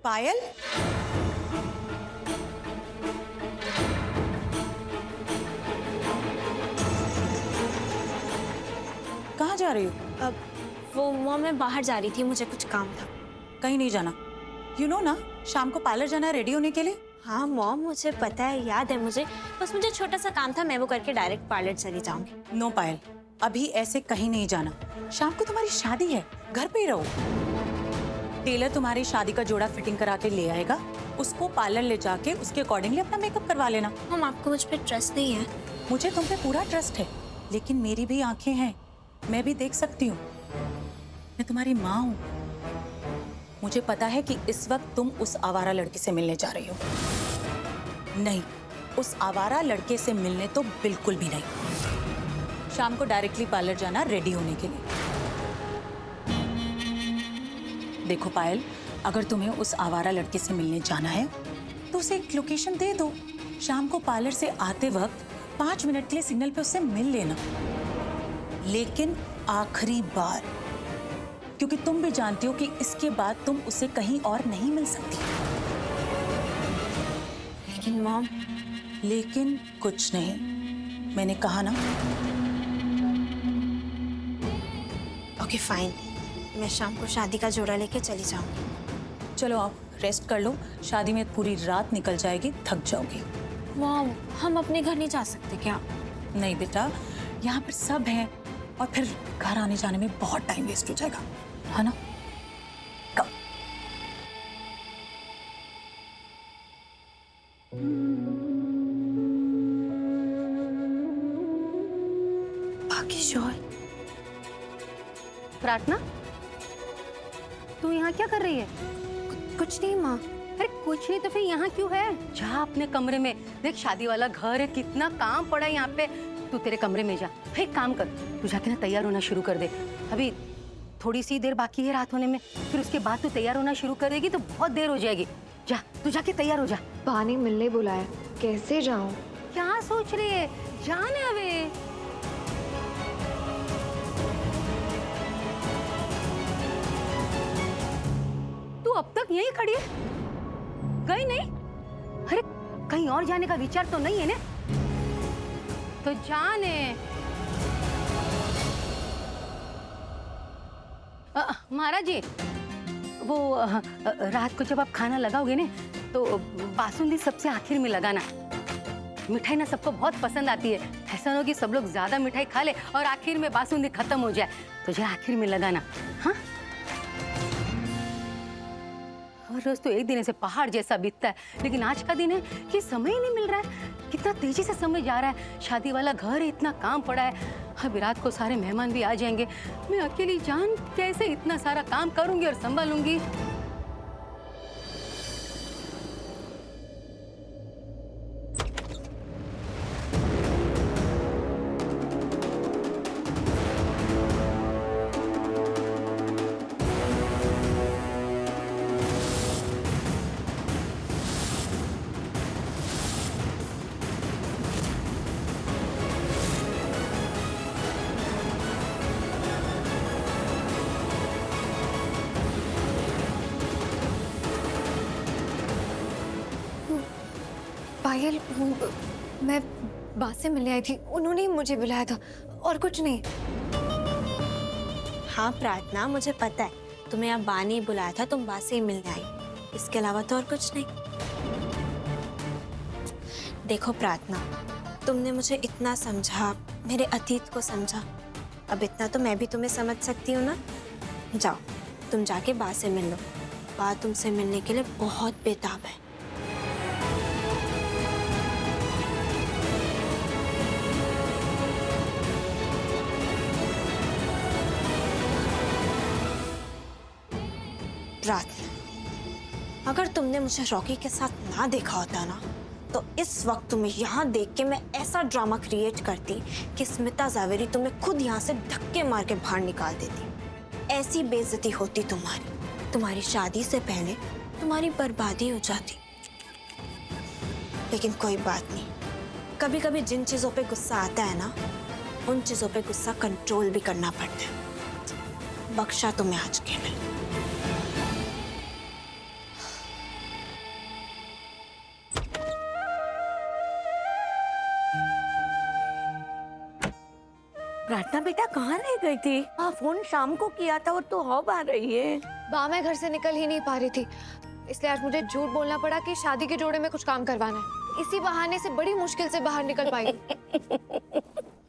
पायल, कहाँ जा रही हो? अब वो मॉम, मैं बाहर जा रही थी, मुझे कुछ काम था। कहीं नहीं जाना। यू नो ना, शाम को पार्लर जाना है रेडी होने के लिए। हाँ मॉम, मुझे पता है, याद है मुझे। बस मुझे छोटा सा काम था, मैं वो करके डायरेक्ट पार्लर चली जाऊंगी। नो पायल, अभी ऐसे कहीं नहीं जाना। शाम को तुम्हारी शादी है, घर पे ही रहो। टेलर तुम्हारी शादी का जोड़ा फिटिंग करा के ले आएगा, उसको पार्लर ले जाके उसके अकॉर्डिंगली अपना मेकअप करवा लेना। मॉम, आपको मुझ पर ट्रस्ट नहीं है? मुझे तुम पे पूरा ट्रस्ट है, लेकिन मेरी भी आंखें हैं, मैं भी देख सकती हूँ। मैं तुम्हारी माँ हूँ। मुझे पता है कि इस वक्त तुम उस आवारा लड़के से मिलने जा रही हो। नहीं, उस आवारा लड़के से मिलने तो बिल्कुल भी नहीं। शाम को डायरेक्टली पार्लर जाना रेडी होने के लिए। देखो पायल, अगर तुम्हें उस आवारा लड़के से मिलने जाना है तो उसे एक लोकेशन दे दो। शाम को पार्लर से आते वक्त 5 मिनट के लिए सिग्नल पे उससे मिल लेना, लेकिन आखिरी बार, क्योंकि तुम भी जानती हो कि इसके बाद तुम उसे कहीं और नहीं मिल सकती। लेकिन मॉम। लेकिन कुछ नहीं, मैंने कहा ना। ओके फाइन, मैं शाम को शादी का जोड़ा लेके चली जाऊंगी। चलो आप रेस्ट कर लो, शादी में पूरी रात निकल जाएगी, थक जाओगी। मॉम, हम अपने घर नहीं जा सकते क्या? नहीं बेटा, यहाँ पर सब है और फिर घर आने जाने में बहुत टाइम वेस्ट हो जाएगा, है ना? कम। बाकी शोर। प्रार्थना, तू यहाँ क्या कर रही है? कुछ नहीं माँ। अरे कुछ नहीं तो फिर यहाँ क्यों है? जा अपने कमरे में। देख शादी वाला घर है, कितना काम पड़ा है यहाँ पे। तू तेरे कमरे में जा। एक काम कर, तू जाके ना तैयार होना शुरू कर दे। अभी थोड़ी सी देर बाकी है रात होने में, फिर उसके बाद तू तैयार होना शुरू करेगी तो बहुत देर हो जाएगी। जा, तू जाके तैयार हो जा। पानी मिलने बुलाया, कैसे जाऊं? क्या सोच रही है? जाने अबे। तू अब तक यहीं खड़ी है, गई नहीं? अरे कहीं और जाने का विचार तो नहीं है ना? तो जाने। महाराज जी, वो रात को जब आप खाना लगाओगे ना तो बासुंदी सबसे आखिर में लगाना। मिठाई ना सबको बहुत पसंद आती है। ऐसा ना हो कि सब लोग ज्यादा मिठाई खा ले और आखिर में बासुंदी खत्म हो जाए, तो जो आखिर में लगाना। हाँ, हर रोज तो एक दिन ऐसे पहाड़ जैसा बीतता है, लेकिन आज का दिन है कि समय ही नहीं मिल रहा है। कितना तेजी से समय जा रहा है। शादी वाला घर है, इतना काम पड़ा है। अभी रात को सारे मेहमान भी आ जाएंगे। मैं अकेली जान कैसे इतना सारा काम करूंगी और संभालूंगी? पायल, मैं बात से मिलने आई थी, उन्होंने ही मुझे बुलाया था और कुछ नहीं। हाँ प्रार्थना, मुझे पता है तुम्हें अब बा ने बुलाया था, तुम बा से ही मिलने आई। इसके अलावा तो और कुछ नहीं। देखो प्रार्थना, तुमने मुझे इतना समझा, मेरे अतीत को समझा, अब इतना तो मैं भी तुम्हें समझ सकती हूँ ना। जाओ, तुम जाके बा से मिल लो। बा तुमसे मिलने के लिए बहुत बेताब है। प्रार्थना, अगर तुमने मुझे रॉकी के साथ ना देखा होता ना, तो इस वक्त तुम्हें यहाँ देख के मैं ऐसा ड्रामा क्रिएट करती कि स्मिता जावेरी तुम्हें खुद यहाँ से धक्के मार के बाहर निकाल देती। ऐसी बेइज्जती होती तुम्हारी। तुम्हारी शादी से पहले तुम्हारी बर्बादी हो जाती। लेकिन कोई बात नहीं, कभी कभी जिन चीजों पे गुस्सा आता है ना, उन चीजों पे गुस्सा कंट्रोल भी करना पड़ता है। बख्शा तुम्हें आज के लिए। प्रार्थना बेटा कहाँ रह गई थी? हाँ, फोन शाम को किया था और तू अब आ रही है। बा मैं घर से निकल ही नहीं पा रही थी, इसलिए आज मुझे झूठ बोलना पड़ा कि शादी के जोड़े में कुछ काम करवाना है। इसी बहाने से बड़ी मुश्किल से बाहर निकल पाई।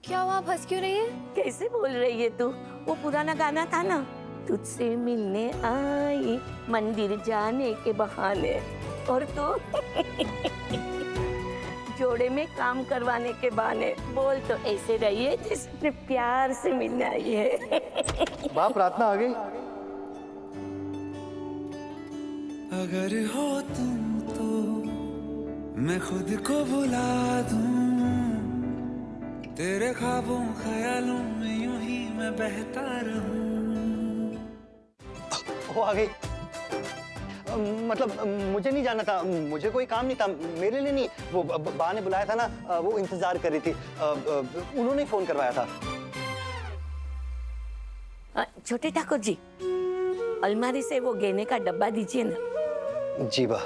क्या हुआ, आप हंस क्यों रही है? कैसे बोल रही है तू? वो पुराना गाना था ना, तुझसे मिलने आई मंदिर जाने के बहाने, और तू जोड़े में काम करवाने के बहाने। बोल तो ऐसे रही है जैसे प्यार से मिलने आई है। बाप प्रार्थना आ गई। अगर हो तुम तो मैं खुद को बुला दूं, तेरे ख्वाबों ख्यालों में यूं ही मैं बहता रहूं। वो आ गई। मतलब मुझे नहीं जाना था, मुझे कोई काम नहीं था, मेरे लिए नहीं। वो बा ने बुलाया था ना, वो इंतजार कर रही थी, उन्होंने ही फोन करवाया था। छोटे ठाकुर जी, अलमारी से वो गहने का डब्बा दीजिए ना। जी बा।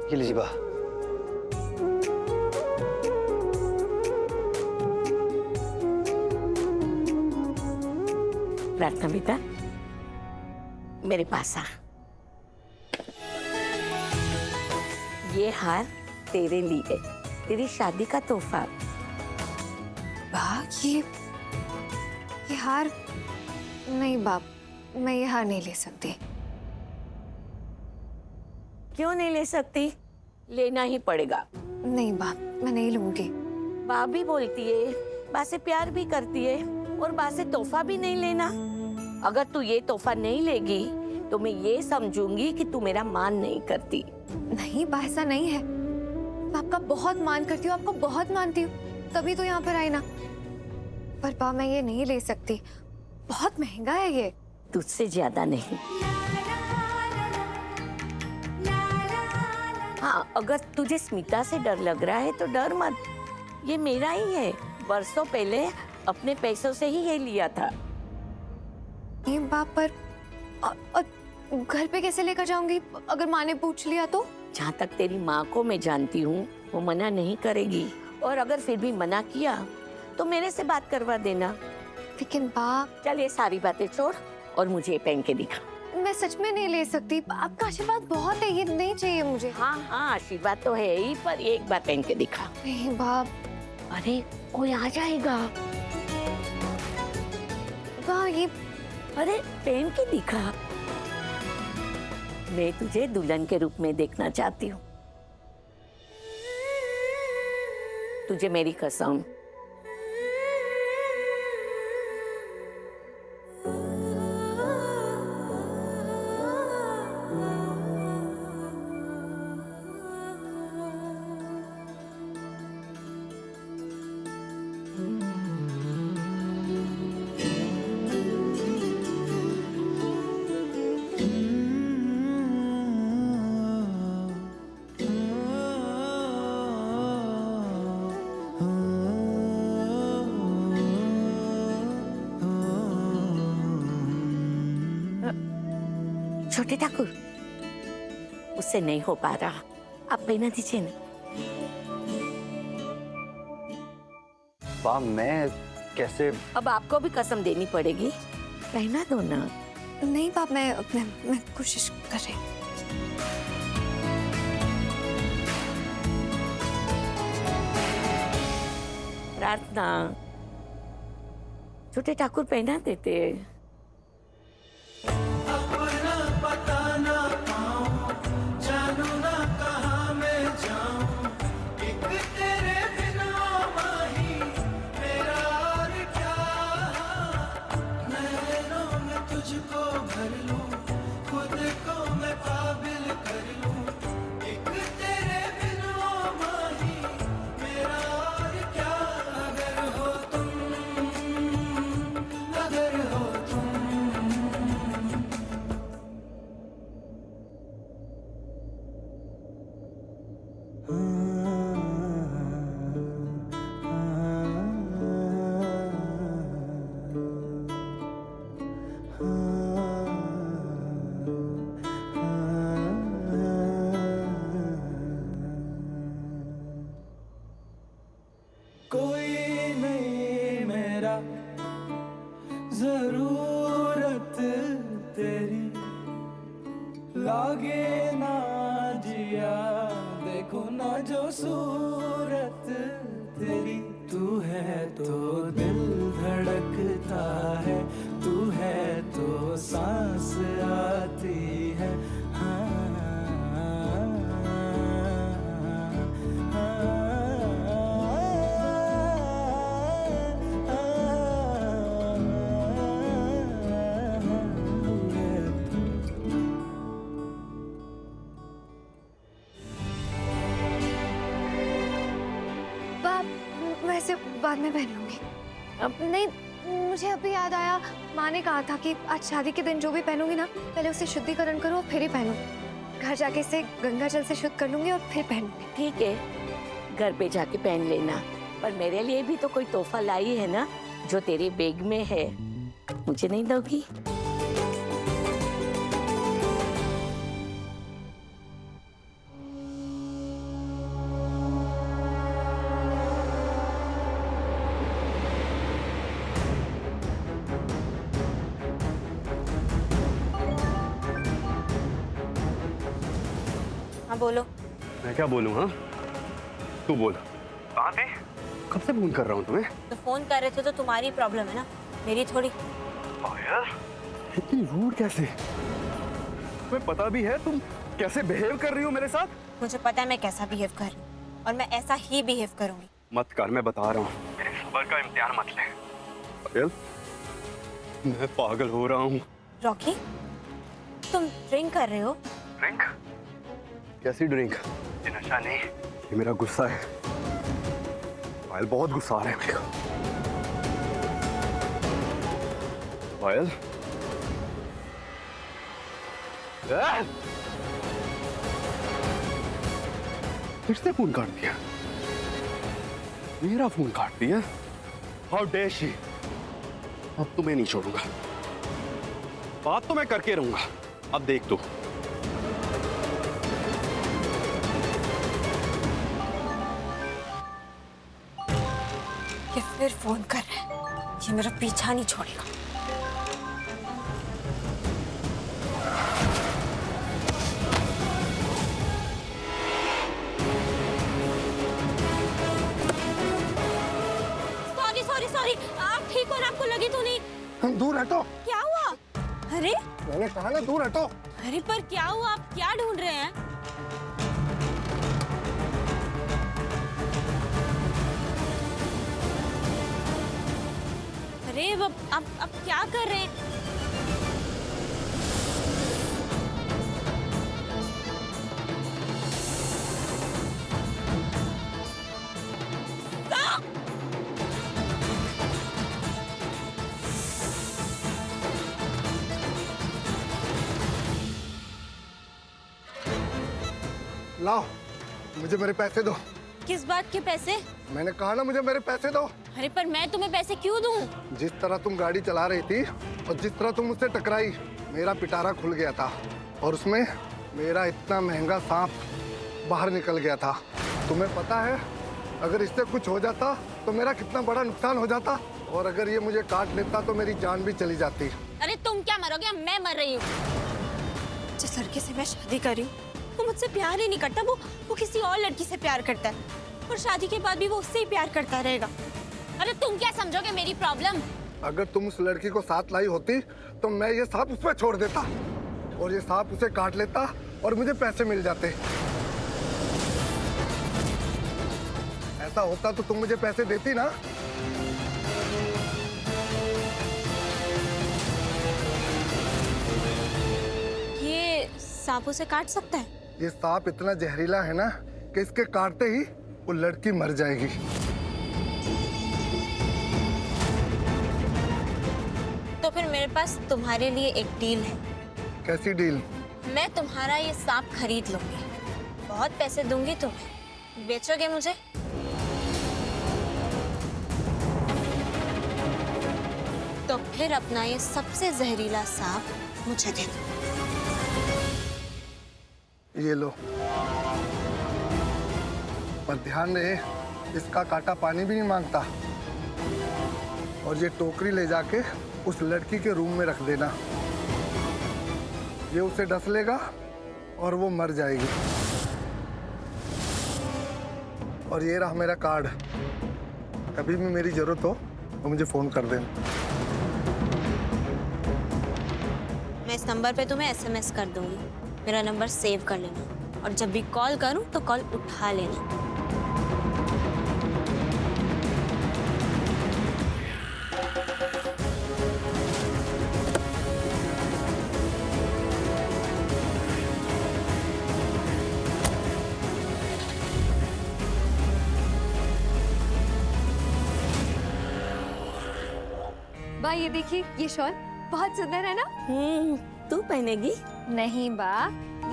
ये लीजिए बा। प्रार्थना बेटा, मेरे पास आ। ये हार तेरे लिए, तेरी शादी का तोहफा। बा ये हार नहीं बाप, मैं ये हार नहीं ले सकती। क्यों नहीं ले सकती? लेना ही पड़ेगा। नहीं बाप, मैं नहीं लूंगी। बा भी बोलती है, बा से प्यार भी करती है, और बा से तोहफा भी नहीं लेना। अगर तू ये तोहफा नहीं लेगी तो मैं ये समझूंगी कि तू मेरा मान नहीं करती। नहीं बा, ऐसा नहीं है। मैं आपका बहुत मान करती हूँ, आपको बहुत मानती हूँ, तभी तो यहाँ पर आई ना। पर बा मैं ये नहीं ले सकती, बहुत महंगा है ये। तुझसे ज्यादा नहीं। हाँ, अगर तुझे स्मिता से डर लग रहा है तो डर मत, ये मेरा ही है। बरसों पहले अपने पैसों से ही ये लिया था। नहीं बाप, पर और घर पे कैसे लेकर जाऊंगी अगर माँ ने पूछ लिया तो? जहाँ तक तेरी माँ को मैं जानती हूँ, वो मना नहीं करेगी, और अगर फिर भी मना किया तो मेरे से बात करवा देना। लेकिन बाप, चल ये सारी बातें छोड़ और मुझे पहन के दिखा। मैं सच में नहीं ले सकती, आपका आशीर्वाद बहुत है, ये नहीं चाहिए मुझे। हाँ हाँ, आशीर्वाद तो है ही, पर एक बार पहन के दिखा। नहीं बाप। अरे कोई आ जाएगा। वाह, ये अरे पहन के दिखा। मैं तुझे दुल्हन के रूप में देखना चाहती हूँ। तुझे मेरी कसम। छोटे ठाकुर, उससे नहीं हो पा रहा, आप पहना दीजिए ना। बा मैं कैसे? अब आपको भी कसम देनी पड़ेगी, पहना दो ना। नहीं बाप, मैं कोशिश कर रही हूँ। प्रार्थना, छोटे ठाकुर पहना देते। अपना पता ना पाऊं, जानू ना कहाँ मैं जाऊं, एक तेरे बिना माही मेरा और क्या। नैनों में तुझको भर लूं, खुद को मैं काबिल कर लूं, एक तेरे बिना माही मेरा और क्या। अगर हो तुम, अगर हो सूरत तेरी, तू है तो दिल धड़कता है, तू है तो सांस आती है। वैसे बाद में पहन लूंगी। अब नहीं, मुझे अभी याद आया, माँ ने कहा था कि आज शादी के दिन जो भी पहनूंगी ना, पहले उसे शुद्धिकरण करो और फिर ही पहनूं। घर जाके इसे गंगा जल से शुद्ध कर लूंगी और फिर पहनूंगी। ठीक है, घर पे जाके पहन लेना, पर मेरे लिए भी तो कोई तोहफा लाई है ना, जो तेरे बैग में है। मुझे नहीं दोगी? हाँ बोलो। मैं क्या बोलूँ? हाँ, तू बोल। कहाँ थे? कब से फोन कर रहा हूँ तुम्हें? तो फोन कर रहे थे तो तुम्हारी प्रॉब्लम है ना, मेरी थोड़ी। पायल, इतनी रूड कैसे? तुम्हें पता भी है तुम कैसे बिहेव कर रही हो मेरे साथ? मुझे पता है मैं कैसा बिहेव कर रही हूँ और मैं ऐसा ही बिहेव करूंगी। मत कर, मैं बता रहा हूँ। मेरे सब्र का इम्तिहान मत ले। पायल, मैं पागल हो रहा हूँ। रॉकी, तुम ड्रिंक कर रहे हो? ड्रिंक? कैसी ड्रिंक? ये नशा नहीं, ये मेरा गुस्सा है। पायल, बहुत गुस्सा आ रहा है मेरे को। पायल, फिर से फोन काट दिया। मेरा फोन काट दिया। How dare she. अब तो मैं नहीं छोड़ूंगा, बात तो मैं करके रहूंगा। अब देख तू। ये फिर फोन कर रहा है, ये मेरा पीछा नहीं छोड़ेगा। सॉरी सॉरी सॉरी, आप ठीक हो ना? आपको लगी तो नहीं? हम दूर हटो। क्या हुआ? अरे मैंने कहा ना दूर हटो। अरे पर क्या हुआ? आप क्या ढूंढ रहे हैं? अरे अब क्या कर रहे हैं? लाओ, मुझे मेरे पैसे दो। किस बात के पैसे? मैंने कहा ना मुझे मेरे पैसे दो। अरे पर मैं तुम्हें पैसे क्यों दूं? जिस तरह तुम गाड़ी चला रही थी और जिस तरह तुम मुझसे टकराई, मेरा पिटारा खुल गया था और उसमें मेरा इतना महंगा सांप बाहर निकल गया था। तुम्हें पता है, अगर इससे कुछ हो जाता तो मेरा कितना बड़ा नुकसान हो जाता, और अगर ये मुझे काट लेता तो मेरी जान भी चली जाती। अरे तुम क्या मरोगे? मैं मर रही हूँ। जिस लड़के से मैं शादी कर रही हूँ वो मुझसे प्यार ही नहीं करता, वो किसी और लड़की से प्यार करता है और शादी के बाद भी वो उससे ही प्यार करता रहेगा। अरे तुम क्या समझोगे मेरी प्रॉब्लम? अगर तुम उस लड़की को साथ लाई होती तो मैं ये सांप उस पर छोड़ देता और ये सांप उसे काट लेता और मुझे पैसे मिल जाते। ऐसा होता तो तुम मुझे पैसे देती ना। ये सांप उसे काट सकता है? ये सांप इतना जहरीला है ना कि इसके काटते ही वो लड़की मर जाएगी। तो फिर मेरे पास तुम्हारे लिए एक डील है। कैसी डील? मैं तुम्हारा ये सांप खरीद लूंगी, बहुत पैसे दूंगी तुम्हें। बेचोगे मुझे? तो फिर अपना ये सबसे जहरीला सांप मुझे दे दो। ये लो, पर ध्यान रहे इसका कांटा पानी भी नहीं मांगता। और ये टोकरी ले जाके उस लड़की के रूम में रख देना। ये उसे डस लेगा और वो मर जाएगी। और ये रहा मेरा कार्ड। कभी भी मेरी जरूरत हो तो मुझे फोन कर देना। मैं इस नंबर पे तुम्हें SMS कर दूंगी। मेरा नंबर सेव कर लेना और जब भी कॉल करूं तो कॉल उठा लेना। बा ये देखिए, ये शॉल बहुत सुंदर है ना? तू पहनेगी? नहीं बा,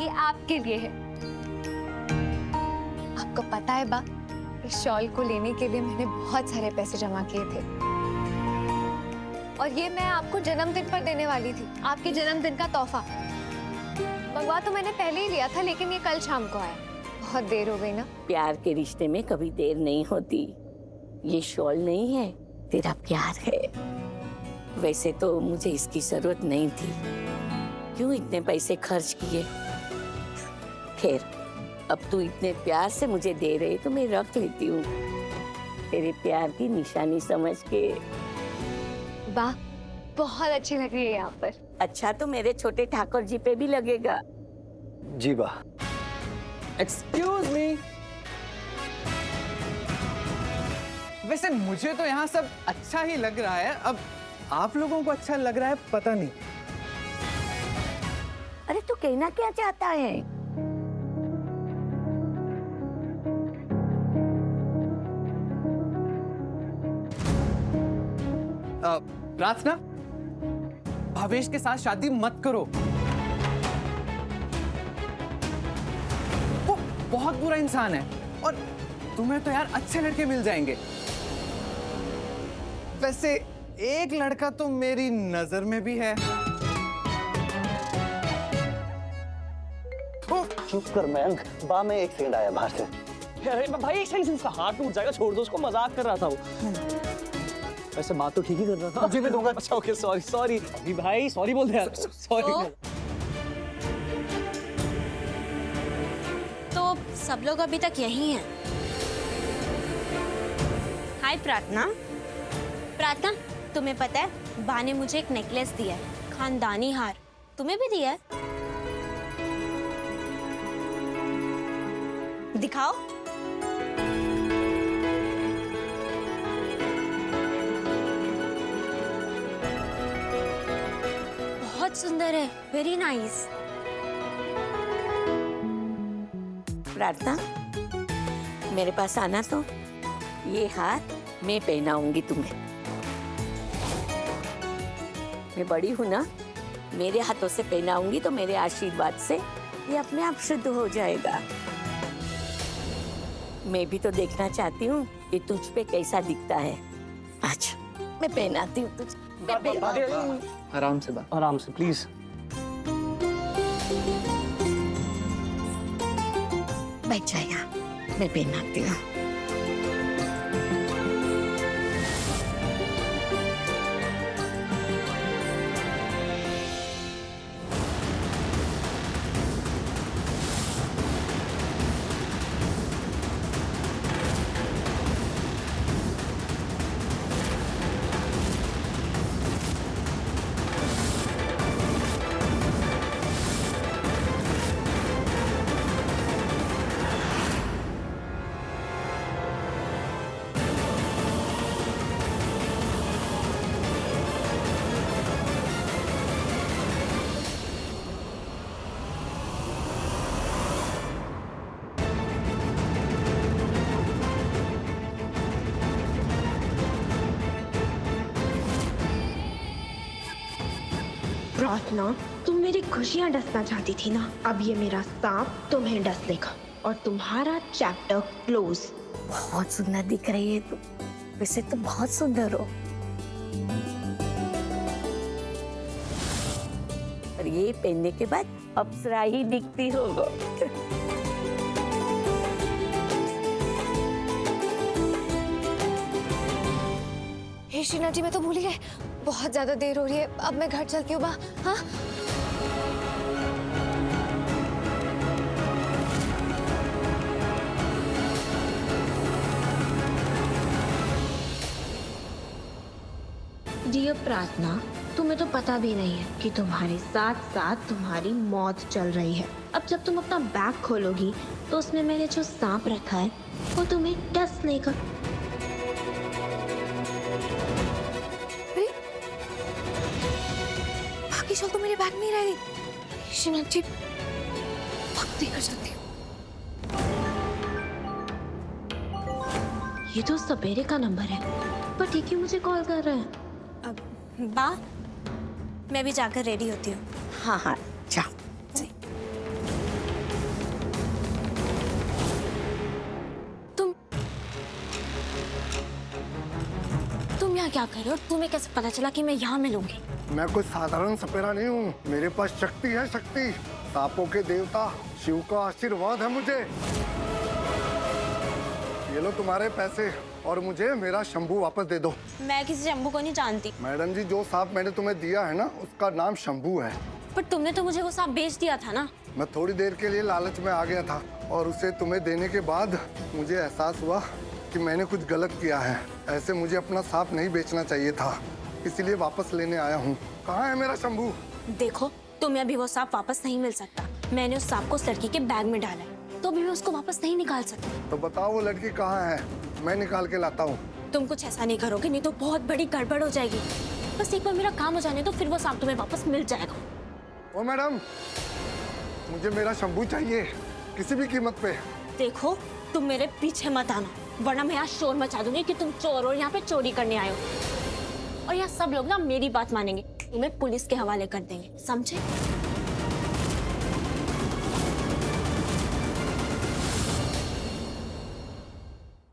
ये आपके लिए है। आपको पता है बा, इस शॉल को लेने के लिए मैंने बहुत सारे पैसे जमा किए थे और ये मैं आपको जन्मदिन पर देने वाली थी, आपके जन्मदिन का तोहफा। मंगवा तो मैंने पहले ही लिया था, लेकिन ये कल शाम को आया। बहुत देर हो गई ना। प्यार के रिश्ते में कभी देर नहीं होती। ये शॉल नहीं है, तेरा प्यार है। वैसे तो मुझे इसकी जरूरत नहीं थी, क्यों इतने पैसे खर्च किए। खैर, अब तू इतने प्यार से मुझे दे रहे तो मैं रख लेती हूँ, तेरे प्यार की निशानी समझ के। वाह, बहुत अच्छी लग रही है यहाँ पर। अच्छा तो मेरे छोटे ठाकुर जी पे भी लगेगा। जी बा। Excuse me. वैसे मुझे तो यहाँ सब अच्छा ही लग रहा है, अब आप लोगों को अच्छा लग रहा है पता नहीं। अरे तू कहना क्या चाहता है? प्रार्थना, भावेश के साथ शादी मत करो। वो बहुत बुरा इंसान है और तुम्हें तो यार अच्छे लड़के मिल जाएंगे। वैसे एक लड़का तो मेरी नजर में भी है। चुप कर मयंक, बा मैं एक सेकंड आया बाहर से। अरे भाई एक सेकंड, इसका हाथ टूट जाएगा, छोड़ दो उसको, मजाक कर रहा था वो। वैसे बात तो ठीक ही कर रहा था। मुझे भी दूंगा। अच्छा ओके, सॉरी सॉरी। अभी भाई सॉरी बोल दे यार, सॉरी। तो सब लोग अभी तक यही हैं। हाय प्रार्थना। प्रार्थना, तुम्हें पता है बा ने मुझे एक नेकलेस दिया है, खानदानी हार। तुम्हें भी दिया है? दिखाओ। बहुत सुंदर है, वेरी नाइस। प्रार्थना, मेरे पास आना तो, ये हार मैं पहनाऊंगी तुम्हें। मैं बड़ी हूं ना, मेरे हाथों से पहनाऊंगी तो मेरे आशीर्वाद से ये अपने आप शुद्ध हो जाएगा। मैं भी तो देखना चाहती हूँ कि तुझ पे कैसा दिखता है। अच्छा, मैं पहनाती हूँ तुझे। आराम से बात। आराम से प्लीज। बैठ जाएगा, मैं पहनाती हूँ। प्रार्थना, तुम मेरी खुशियां डसना चाहती थी ना, अब ये मेरा सांप तुम्हें डस लेगा और तुम्हारा चैप्टर क्लोज। बहुत सुंदर दिख रही है तू, वैसे तो बहुत सुंदर हो। और ये पहनने के बाद अप्सरा ही दिखती हो। हे शीना जी, मैं तो भूल ही गई, बहुत ज्यादा देर हो रही है, अब मैं घर चलती हूँ बा। हाँ डियर प्रार्थना, तुम्हें तो पता भी नहीं है कि तुम्हारे साथ साथ तुम्हारी मौत चल रही है। अब जब तुम अपना बैग खोलोगी तो उसमें मैंने जो सांप रखा है वो तुम्हें डस लेगा। बाकी शॉल तो मेरे बैग में ही रह गई। श्रीनाथ जी, वक्त नहीं कर सकती हूँ। ये तो सपेरे का नंबर है, पर ठीक ही मुझे कॉल कर रहा है। अब बा, मैं भी जाकर रेडी होती हूँ। हाँ हाँ जा। तुम यहाँ क्या कर रहे हो? तुम्हें कैसे पता चला कि मैं यहाँ मिलूंगी? मैं कोई साधारण सपेरा नहीं हूँ, मेरे पास शक्ति है, शक्ति। सांपों के देवता शिव का आशीर्वाद है मुझे। ये लो तुम्हारे पैसे और मुझे मेरा शंभू वापस दे दो। मैं किसी शंभू को नहीं जानती। मैडम जी, जो सांप मैंने तुम्हें दिया है ना, उसका नाम शंभू है। पर तुमने तो मुझे वो सांप बेच दिया था ना। मैं थोड़ी देर के लिए लालच में आ गया था और उसे तुम्हें देने के बाद मुझे एहसास हुआ कि मैंने कुछ गलत किया है। ऐसे मुझे अपना सांप नहीं बेचना चाहिए था, इसीलिए वापस लेने आया हूँ। कहाँ है मेरा शंभू? देखो, तुम्हें अभी वो सांप वापस नहीं मिल सकता। मैंने उस सांप को उस लड़की के बैग में डाला है, तो अभी मैं उसको वापस नहीं निकाल सकती। तो बताओ वो लड़की कहाँ है, मैं निकाल के लाता हूँ। तुम कुछ ऐसा नहीं करोगे, नहीं तो बहुत बड़ी गड़बड़ हो जाएगी। बस एक बार मेरा काम हो जाने तो फिर वो सांप तुम्हें वापस मिल जाएगा। ओ मैडम, मुझे मेरा शंभू चाहिए, किसी भी कीमत पे। देखो, तुम मेरे पीछे मत आना, वरना मैं यहाँ शोर मचा दूंगी कि तुम चोर हो और यहाँ पे चोरी करने आए हो। और यहाँ सब लोग ना मेरी बात मानेंगे, तुम्हें पुलिस के हवाले कर देंगे, समझे?